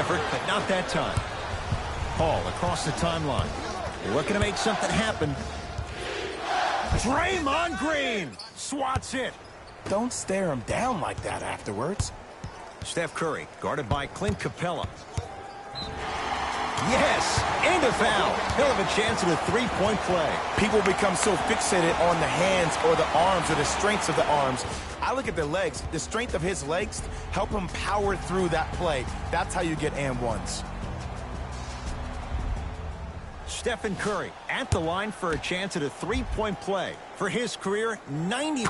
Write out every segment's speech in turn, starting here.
effort, but not that time. Paul across the timeline. Looking to make something happen. Draymond Green swats it. Don't stare him down like that afterwards. Steph Curry, guarded by Clint Capella. Yes, and a foul. He'll have a chance at a three-point play. People become so fixated on the hands or the arms or the strengths of the arms. I look at the legs. The strength of his legs help him power through that play. That's how you get and ones. Stephen Curry at the line for a chance at a three-point play. For his career, 90%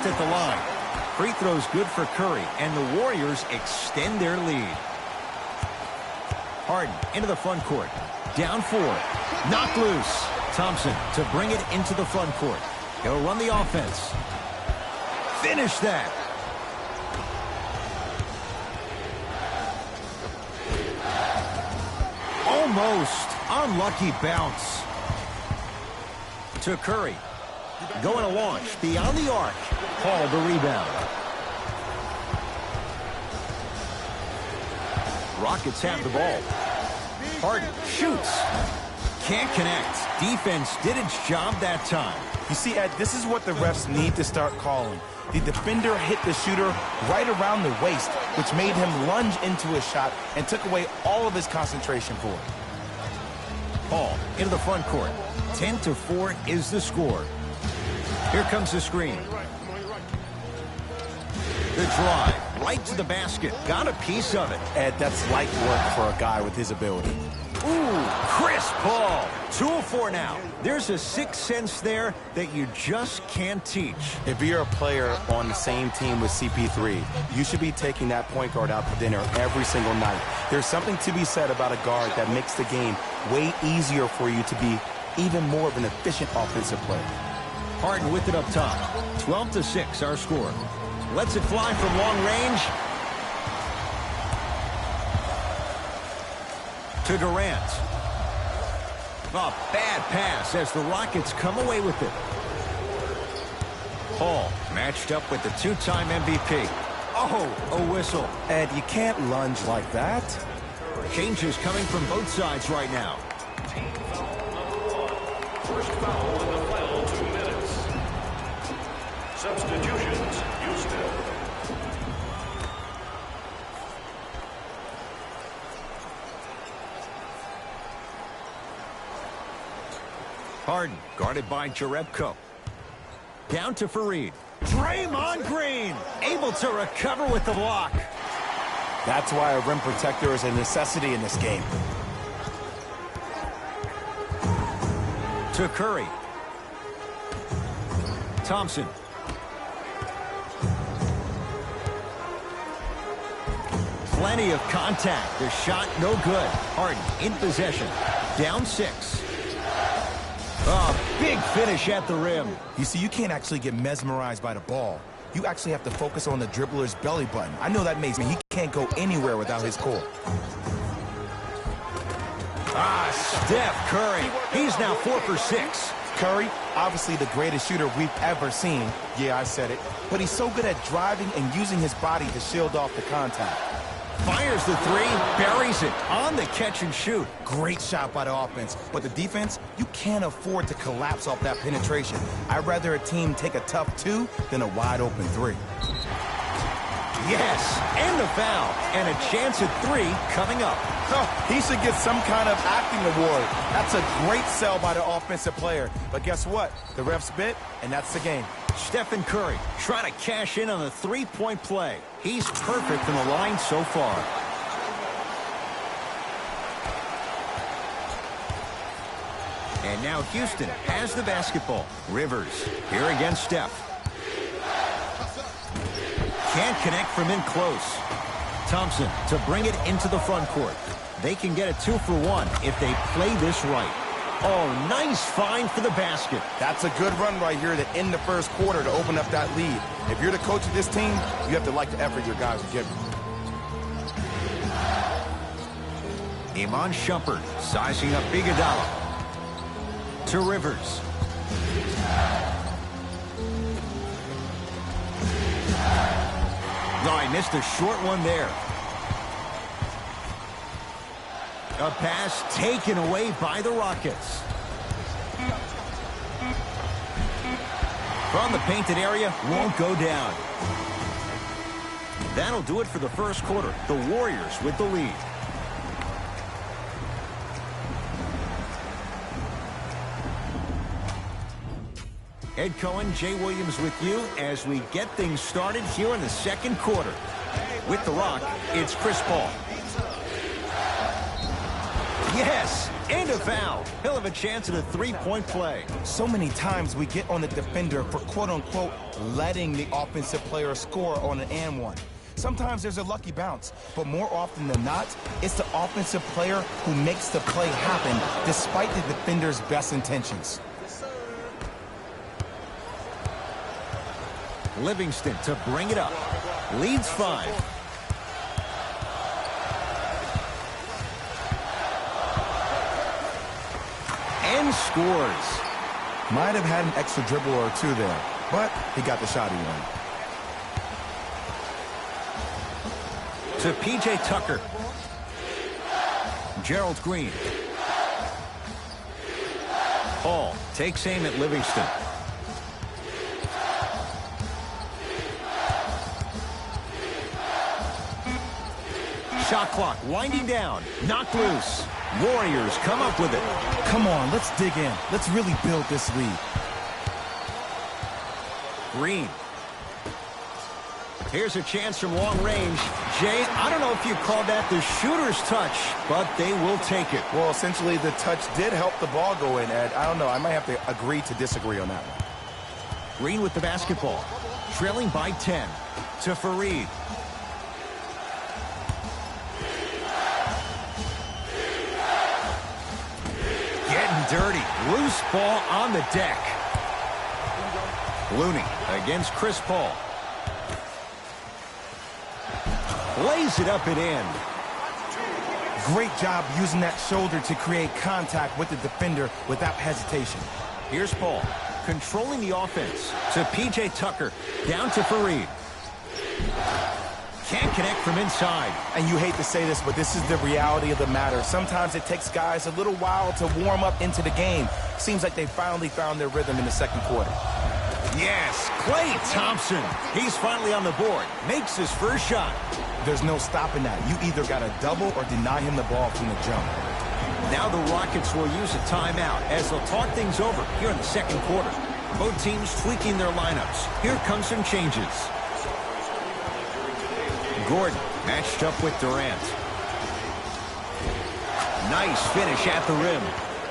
at the line. Free throws good for Curry, and the Warriors extend their lead. Harden into the front court. Down 4. Knocked loose. Thompson to bring it into the front court. He'll run the offense. Finish that. Almost. Unlucky bounce. To Curry. Going to launch beyond the arc. Paul the rebound. Rockets have the ball. Harden shoots. Can't connect. Defense did its job that time. You see, Ed, this is what the refs need to start calling. The defender hit the shooter right around the waist, which made him lunge into his shot and took away all of his concentration for it. Paul into the front court. 10-4 is the score. Here comes the screen. The drive right to the basket. Got a piece of it. Ed, that's light work for a guy with his ability. Ooh, Chris Paul. 2 of 4 now. There's a sixth sense there that you just can't teach. If you're a player on the same team with CP3, you should be taking that point guard out to dinner every single night. There's something to be said about a guard that makes the game way easier for you to be even more of an efficient offensive player. Harden with it up top. 12-6 our score. Lets it fly from long range. To Durant. A bad pass as the Rockets come away with it. Paul matched up with the two-time MVP. Oh, a whistle. Ed, you can't lunge like that. Changes coming from both sides right now. First foul in the final 2 minutes. Substitutions, Houston. Harden guarded by Jerebko. Down to Fareed. Draymond Green able to recover with the block. That's why a rim protector is a necessity in this game. To Curry. Thompson. Plenty of contact. The shot no good. Harden in possession. Down 6. A big finish at the rim. You see, you can't actually get mesmerized by the ball. You actually have to focus on the dribbler's belly button. I know that makes me. He can't go anywhere without his core. Steph Curry. He's now 4 for 6. Curry, obviously the greatest shooter we've ever seen. Yeah, I said it. But he's so good at driving and using his body to shield off the contact. Fires the 3, buries it on the catch and shoot. Great shot by the offense. But the defense, you can't afford to collapse off that penetration. I'd rather a team take a tough 2 than a wide open 3. Yes, and the foul. And a chance at 3 coming up. Oh, he should get some kind of acting award. That's a great sell by the offensive player. But guess what? The refs bit, and that's the game. Stephen Curry trying to cash in on the three-point play. He's perfect from the line so far. And now Houston has the basketball. Rivers here against Steph. Can't connect from in close. Thompson to bring it into the front court. They can get a 2 for 1 if they play this right. Oh, nice find for the basket. That's a good run right here to end the first quarter to open up that lead. If you're the coach of this team, you have to like the effort your guys are giving. Iman Shumpert sizing up Iguodala. To Rivers. No, I missed a short one there. A pass taken away by the Rockets. From the painted area, won't go down. That'll do it for the first quarter. The Warriors with the lead. Ed Cohen, Jay Williams with you as we get things started here in the second quarter. With the rock, it's Chris Paul. Yes, and a foul. He'll have a chance at a three-point play. So many times we get on the defender for quote-unquote letting the offensive player score on an and one. Sometimes there's a lucky bounce, but more often than not, it's the offensive player who makes the play happen despite the defender's best intentions. Livingston to bring it up. Leads 5. And scores. Might have had an extra dribble or two there, but he got the shot he wanted. To P.J. Tucker. Gerald Green. Paul takes aim at Livingston. Shot clock winding down. Knocked loose. Warriors come up with it. Come on, let's dig in. Let's really build this lead. Green. Here's a chance from long range. Jay, I don't know if you call that the shooter's touch, but they will take it. Well, essentially, the touch did help the ball go in, Ed. I don't know. I might have to agree to disagree on that one. Green with the basketball. Trailing by 10. To Fareed. Getting dirty. Loose ball on the deck. Looney against Chris Paul. Lays it up and in. Great job using that shoulder to create contact with the defender without hesitation. Here's Paul, controlling the offense. To P.J. Tucker, down to Fareed. Can't connect from inside. And you hate to say this, but this is the reality of the matter. Sometimes it takes guys a little while to warm up into the game. Seems like they finally found their rhythm in the second quarter. Yes, Klay Thompson. He's finally on the board. Makes his first shot. There's no stopping that. You either got to double or deny him the ball from the jump. Now the Rockets will use a timeout as they'll talk things over here in the second quarter. Both teams tweaking their lineups. Here come some changes. Gordon matched up with Durant. Nice finish at the rim.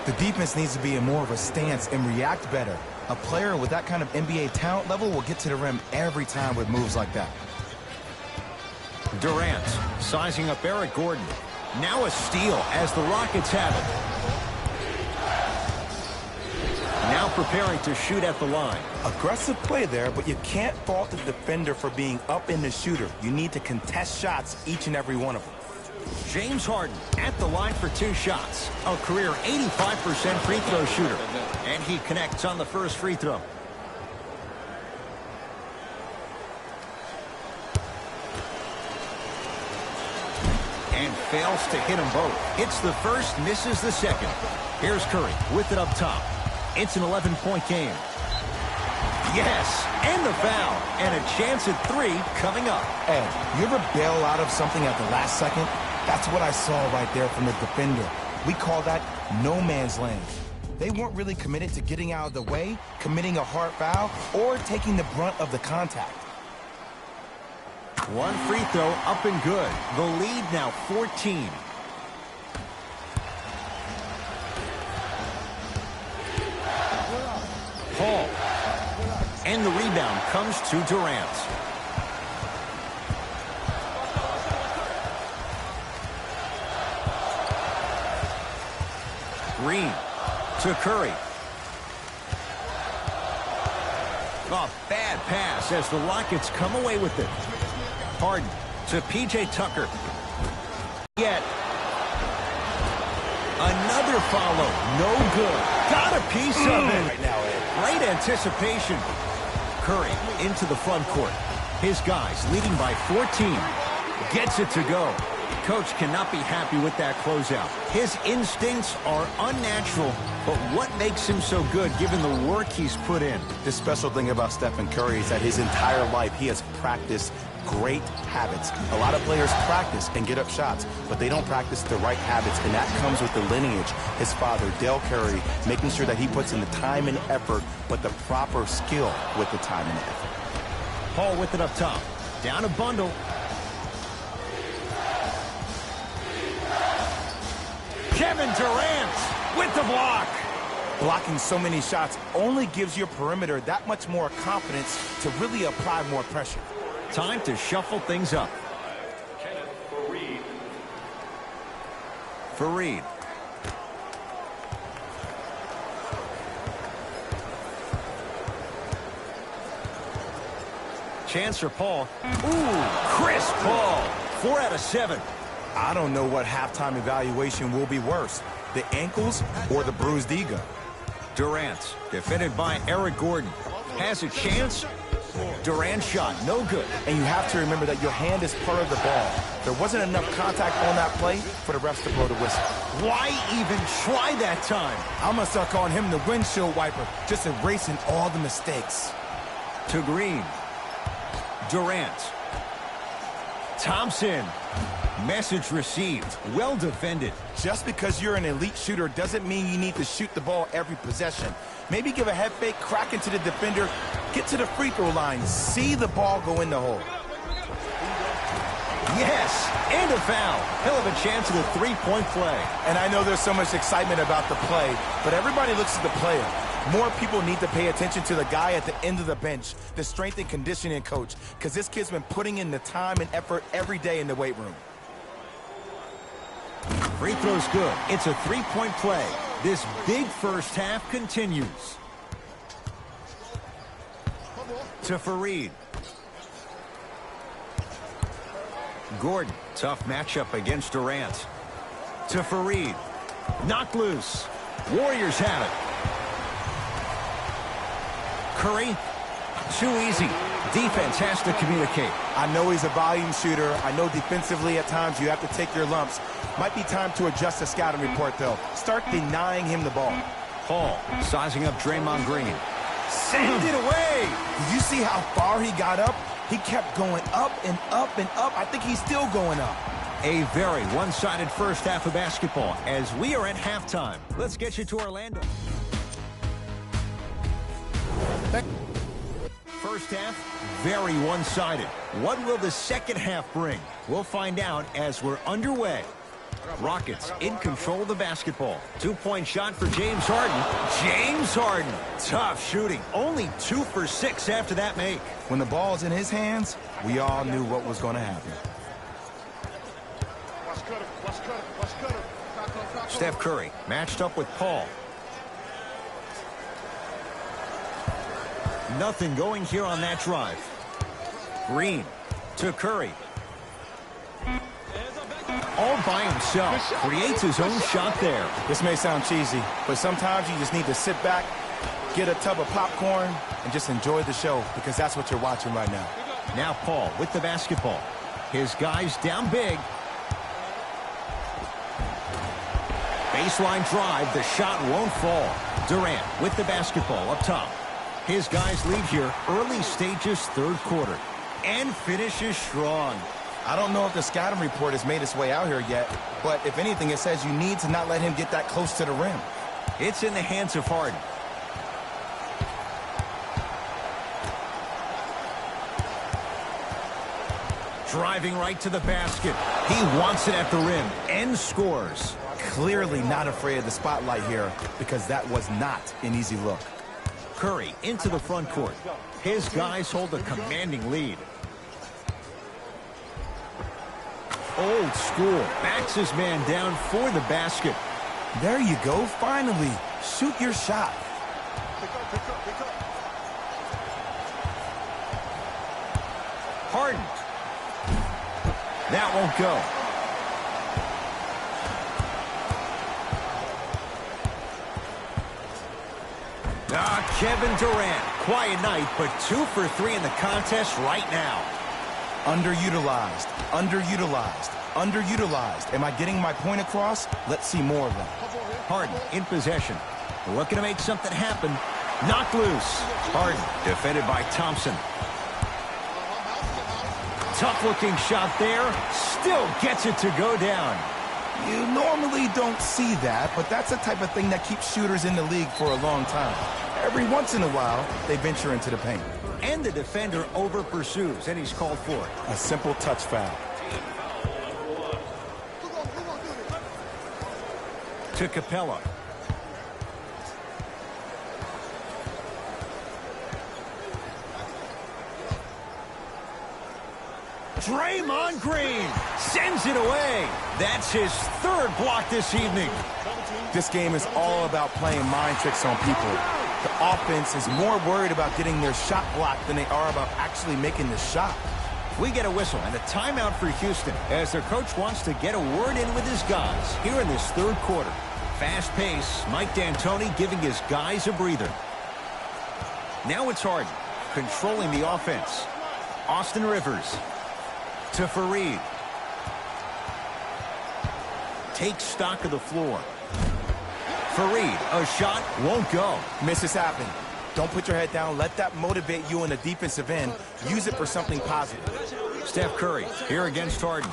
The defense needs to be in more of a stance and react better. A player with that kind of NBA talent level will get to the rim every time with moves like that. Durant sizing up Eric Gordon. Now a steal as the Rockets have it. Now preparing to shoot at the line. Aggressive play there, but you can't fault the defender for being up in the shooter. You need to contest shots, each and every one of them. James Harden at the line for 2 shots. A career 85% free throw shooter. And he connects on the first free throw. And fails to hit them both. Hits the first, misses the second. Here's Curry with it up top. It's an 11-point game. Yes, and the foul. And a chance at 3 coming up. Ed, you ever bail out of something at the last second? That's what I saw right there from the defender. We call that no man's land. They weren't really committed to getting out of the way, committing a hard foul, or taking the brunt of the contact. One free throw up and good. The lead now 14. Paul. And the rebound comes to Durant. Green to Curry. A bad pass as the Rockets come away with it. Harden to P.J. Tucker. Yet another follow. No good. Got a piece of it. Right now, Ed. Great anticipation. Curry into the front court. His guys leading by 14. Gets it to go. Coach cannot be happy with that closeout. His instincts are unnatural, but what makes him so good given the work he's put in? The special thing about Stephen Curry is that his entire life he has practiced great habits. A lot of players practice and get up shots, but they don't practice the right habits, and that comes with the lineage. His father, Dale Curry, making sure that he puts in the time and effort, but the proper skill with the time and effort. Paul with it up top. Down a bundle. Kevin Durant with the block. Blocking so many shots only gives your perimeter that much more confidence to really apply more pressure. Time to shuffle things up. Fareed. Chance for Paul. Ooh, Chris Paul. 4 out of 7. I don't know what halftime evaluation will be worse, the ankles or the bruised ego. Durant, defended by Eric Gordon. Has a chance. Durant shot, no good. And you have to remember that your hand is part of the ball. There wasn't enough contact on that play for the refs to blow the whistle. Why even try that time? I'm going to start calling him the windshield wiper, just erasing all the mistakes. To Green. Durant. Thompson. Message received. Well defended. Just because you're an elite shooter doesn't mean you need to shoot the ball every possession. Maybe give a head fake, crack into the defender, get to the free throw line, see the ball go in the hole. Yes, and a foul. He'll have a chance at a three-point play. And I know there's so much excitement about the play, but everybody looks at the player. More people need to pay attention to the guy at the end of the bench, the strength and conditioning coach, because this kid's been putting in the time and effort every day in the weight room. Free throw's good. It's a three-point play. This big first half continues. To Fareed. Gordon, tough matchup against Durant. To Fareed. Knocked loose. Warriors have it. Curry. Too easy. Defense has to communicate. I know he's a volume shooter. I know defensively at times you have to take your lumps. Might be time to adjust the scouting report, though. Start denying him the ball. Paul sizing up Draymond Green. Send it away. Did you see how far he got up? He kept going up and up and up. I think he's still going up. A very one-sided first half of basketball as we are at halftime. Let's get you to Orlando. First half, very one-sided. What will the second half bring? We'll find out as we're underway. Rockets in control of the basketball. Two-point shot for James Harden. James Harden. Tough shooting. Only 2 for 6 after that make. When the ball's in his hands, we all knew what was going to happen. Steph Curry matched up with Paul. Nothing going here on that drive. Green to Curry. All by himself. Creates his own shot there. This may sound cheesy, but sometimes you just need to sit back, get a tub of popcorn, and just enjoy the show, because that's what you're watching right now. Now Paul with the basketball. His guys down big. Baseline drive. The shot won't fall. Durant with the basketball up top. His guys lead here early stages, third quarter, and finishes strong. I don't know if the scouting report has made its way out here yet, but if anything, it says you need to not let him get that close to the rim. It's in the hands of Harden. Driving right to the basket. He wants it at the rim and scores. Clearly not afraid of the spotlight here, because that was not an easy look. Curry into the front court. His guys hold a commanding lead. Old school. Backs his man down for the basket. There you go. Finally. Shoot your shot. Harden. That won't go. Kevin Durant. Quiet night, but 2 for 3 in the contest right now. Underutilized. Underutilized. underutilized. Am I getting my point across? Let's see more of them. Harden in possession. Looking to make something happen. Knocked loose. Harden defended by Thompson. Tough-looking shot there. Still gets it to go down. You normally don't see that, but that's the type of thing that keeps shooters in the league for a long time. Every once in a while, they venture into the paint. And the defender over-pursues, and he's called for it. A simple touch foul. To Capella. Draymond Green sends it away. That's his third block this evening. This game is all about playing mind tricks on people. The offense is more worried about getting their shot blocked than they are about actually making the shot. We get a whistle and a timeout for Houston as their coach wants to get a word in with his guys here in this third quarter. Fast pace, Mike D'Antoni giving his guys a breather. Now it's Harden controlling the offense. Austin Rivers to Fareed. Takes stock of the floor. Fareed, a shot won't go. Misses happen. Don't put your head down. Let that motivate you in the defensive end. Use it for something positive. Steph Curry here against Harden.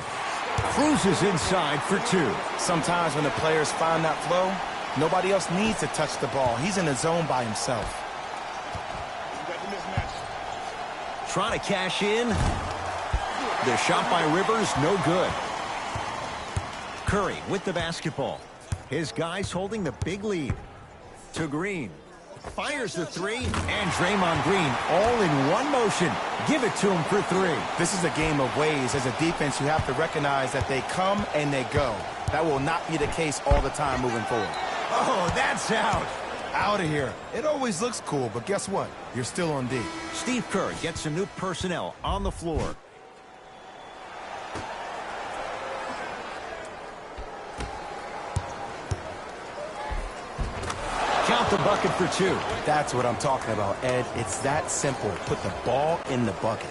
Cruises inside for two. Sometimes when the players find that flow, nobody else needs to touch the ball. He's in the zone by himself. Trying to cash in. The shot by Rivers, no good. Curry with the basketball. His guys holding the big lead. To Green. Fires the three, and Draymond Green all in one motion. Give it to him for three. This is a game of ways. As a defense, you have to recognize that they come and they go. That will not be the case all the time moving forward. Oh, that's out. Out of here. It always looks cool, but guess what? You're still on D. Steve Kerr gets some new personnel on the floor. Count the bucket for two. That's what I'm talking about, Ed. It's that simple. Put the ball in the bucket.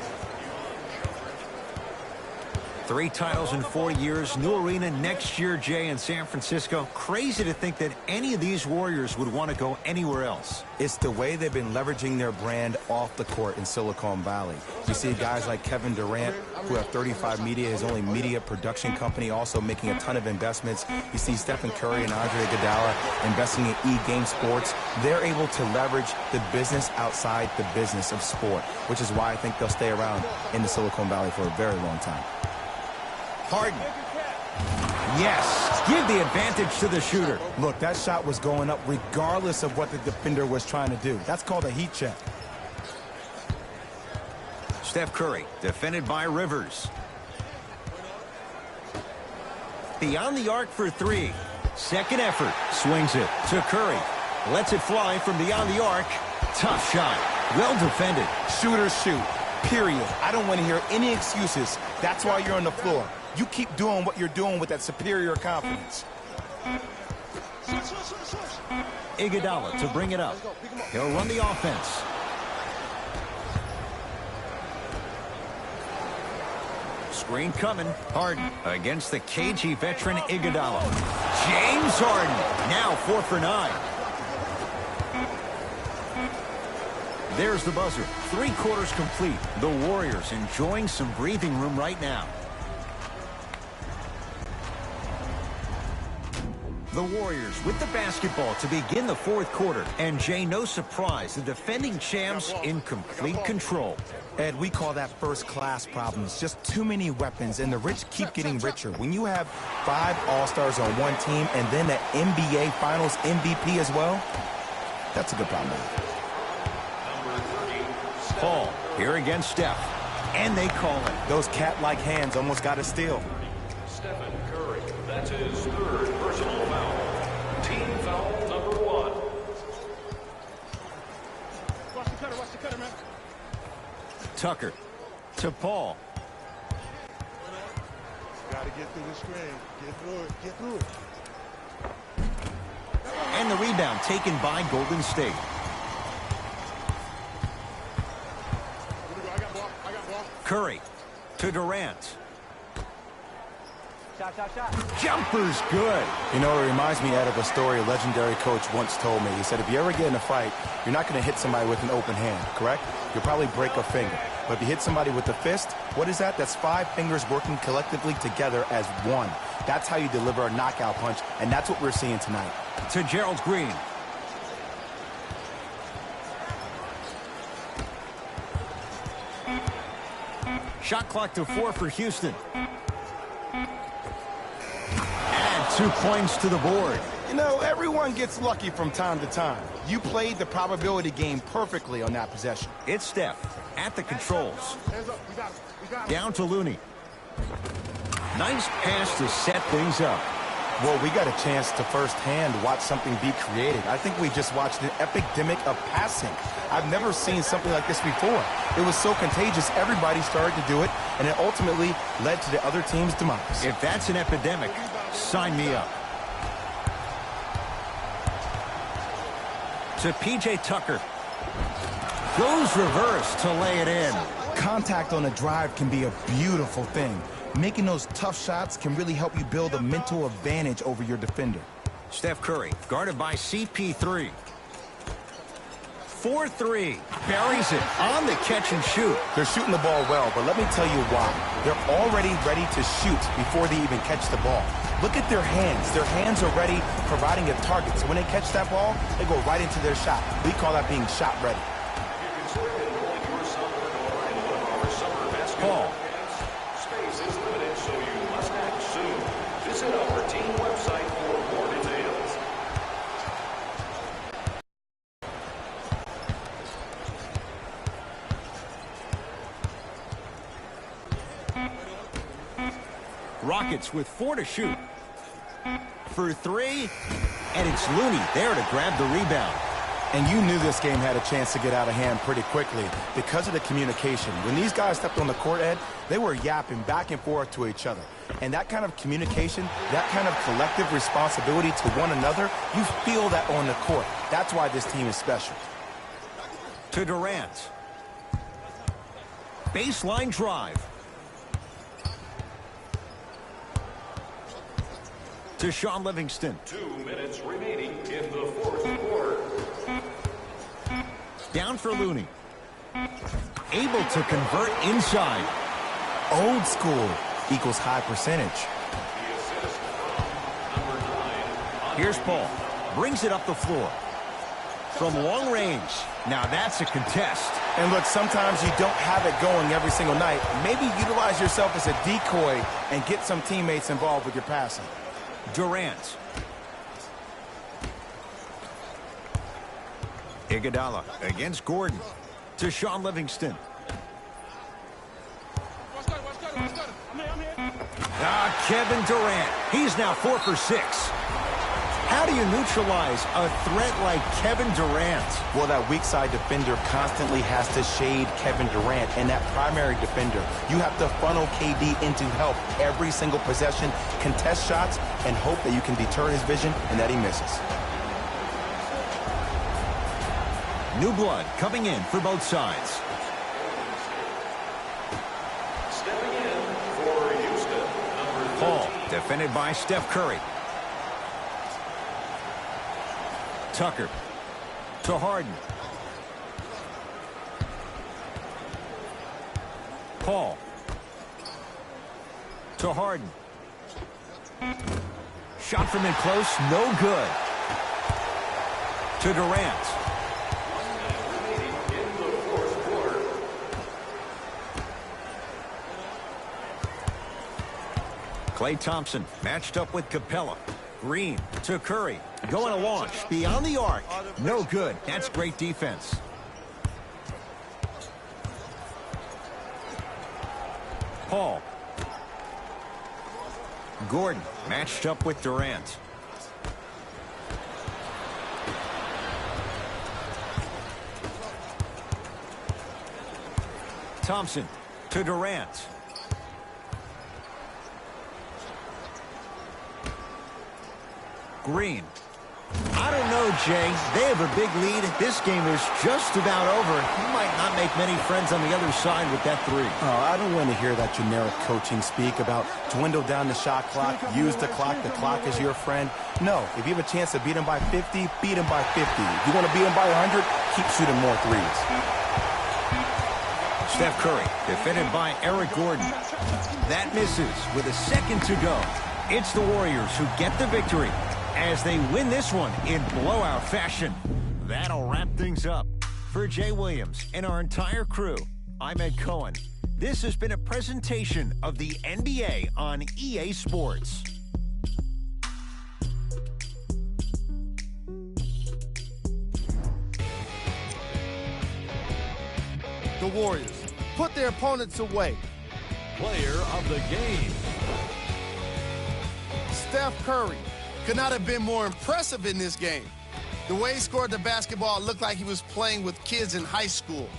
3 titles in 4 years. New arena next year, Jay, in San Francisco. Crazy to think that any of these Warriors would want to go anywhere else. It's the way they've been leveraging their brand off the court in Silicon Valley. You see guys like Kevin Durant, who have 35 Media, his only media production company, also making a ton of investments. You see Stephen Curry and Andre Iguodala investing in E-Game Sports. They're able to leverage the business outside the business of sport, which is why I think they'll stay around in the Silicon Valley for a very long time. Harden. Yes. Give the advantage to the shooter. Look, that shot was going up regardless of what the defender was trying to do. That's called a heat check. Steph Curry, defended by Rivers. Beyond the arc for three. Second effort. Swings it to Curry. Lets it fly from beyond the arc. Tough shot. Well defended. Shooters shoot. Period. I don't want to hear any excuses. That's why you're on the floor. You keep doing what you're doing with that superior confidence. Iguodala to bring it up. He'll run the offense. Screen coming. Harden against the cagey veteran Iguodala. James Harden now 4 for 9. There's the buzzer. 3 quarters complete. The Warriors enjoying some breathing room right now. The Warriors with the basketball to begin the 4th quarter. And Jay, no surprise, the defending champs in complete control. Ed, we call that first-class problems. Just too many weapons, and the rich keep getting richer. When you have 5 All-Stars on one team and then the NBA Finals MVP as well, that's a good problem. Paul here against Steph. And they call it. Those cat-like hands almost got a steal. Stephen Curry, that's his 3rd personal foul. Team foul number 1. Watch the cutter, man. Tucker to Paul. Gotta get through the screen. Get through it. And the rebound taken by Golden State. I got blocked. Curry to Durant. Jumper's good. You know, it reminds me, Ed, of a story a legendary coach once told me. He said, if you ever get in a fight, you're not going to hit somebody with an open hand, correct? You'll probably break a finger. But if you hit somebody with a fist, what is that? That's 5 fingers working collectively together as one. That's how you deliver a knockout punch, and that's what we're seeing tonight. To Gerald Green. Shot clock to 4 for Houston. And 2 points to the board. You know, everyone gets lucky from time to time. You played the probability game perfectly on that possession. It's Steph at the controls. Down to Looney. Nice pass to set things up. Well, we got a chance to firsthand watch something be created. I think we just watched an epidemic of passing. I've never seen something like this before. It was so contagious, everybody started to do it, and it ultimately led to the other team's demise. If that's an epidemic, sign me up. To P.J. Tucker. Goes reverse to lay it in. Contact on a drive can be a beautiful thing. Making those tough shots can really help you build a mental advantage over your defender. Steph Curry, guarded by CP3. 4-3. Buries it on the catch and shoot. They're shooting the ball well, but let me tell you why. They're already ready to shoot before they even catch the ball. Look at their hands. Their hands are ready, providing a target. So when they catch that ball, they go right into their shot. We call that being shot ready. Paul. Space is limited, so you must act soon. Visit our team website for more details. Rockets with 4 to shoot. For 3, and it's Looney there to grab the rebound. And you knew this game had a chance to get out of hand pretty quickly because of the communication. When these guys stepped on the court, Ed, they were yapping back and forth to each other. And that kind of communication, that kind of collective responsibility to one another, you feel that on the court. That's why this team is special. To Durant. Baseline drive. To Sean Livingston. 2 minutes remaining in the fourth quarter. Down for Looney. Able to convert inside. Old school equals high percentage. Here's Paul. Brings it up the floor. From long range. Now that's a contest. And look, sometimes you don't have it going every single night. Maybe utilize yourself as a decoy and get some teammates involved with your passing. Durant. Iguodala against Gordon. To Sean Livingston. Kevin Durant. He's now 4 for 6. How do you neutralize a threat like Kevin Durant? Well, that weak side defender constantly has to shade Kevin Durant, and that primary defender, you have to funnel KD into help every single possession, contest shots, and hope that you can deter his vision and that he misses. New blood coming in for both sides. Stepping in for Houston, number 13. Paul, defended by Steph Curry. Tucker to Harden. Paul to Harden. Shot from in close, no good. To Durant. In the fourth quarter. Klay Thompson matched up with Capella. Green to Curry. Going to launch beyond the arc. No good. That's great defense. Paul. Gordon matched up with Durant. Thompson to Durant. Green. I don't know, Jay. They have a big lead. This game is just about over. You might not make many friends on the other side with that three. Oh, I don't want to hear that generic coaching speak about dwindle down the shot clock, use the clock is your friend. No, if you have a chance to beat him by 50, beat him by 50. If you want to beat him by 100, keep shooting more threes. Steph Curry, defended by Eric Gordon. That misses with a second to go. It's the Warriors who get the victory as they win this one in blowout fashion. That'll wrap things up. For Jay Williams and our entire crew, I'm Ed Cohen. This has been a presentation of the NBA on EA Sports. The Warriors put their opponents away. Player of the game. Steph Curry could not have been more impressive in this game. The way he scored the basketball looked like he was playing with kids in high school.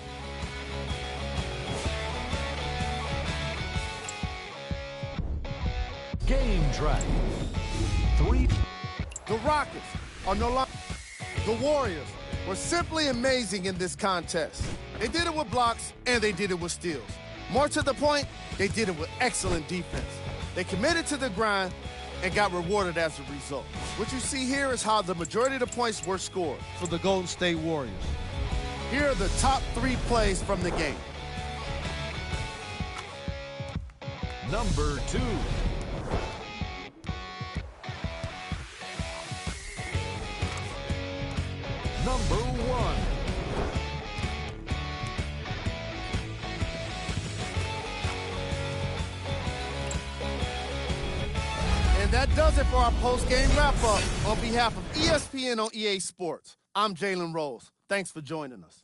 Game track. 3. The Rockets are no longer. The Warriors were simply amazing in this contest. They did it with blocks and they did it with steals. More to the point, they did it with excellent defense. They committed to the grind and got rewarded as a result. What you see here is how the majority of the points were scored for the Golden State Warriors. Here are the top 3 plays from the game. Number 2. Number 1. And that does it for our post-game wrap-up. On behalf of ESPN on EA Sports, I'm Jalen Rose. Thanks for joining us.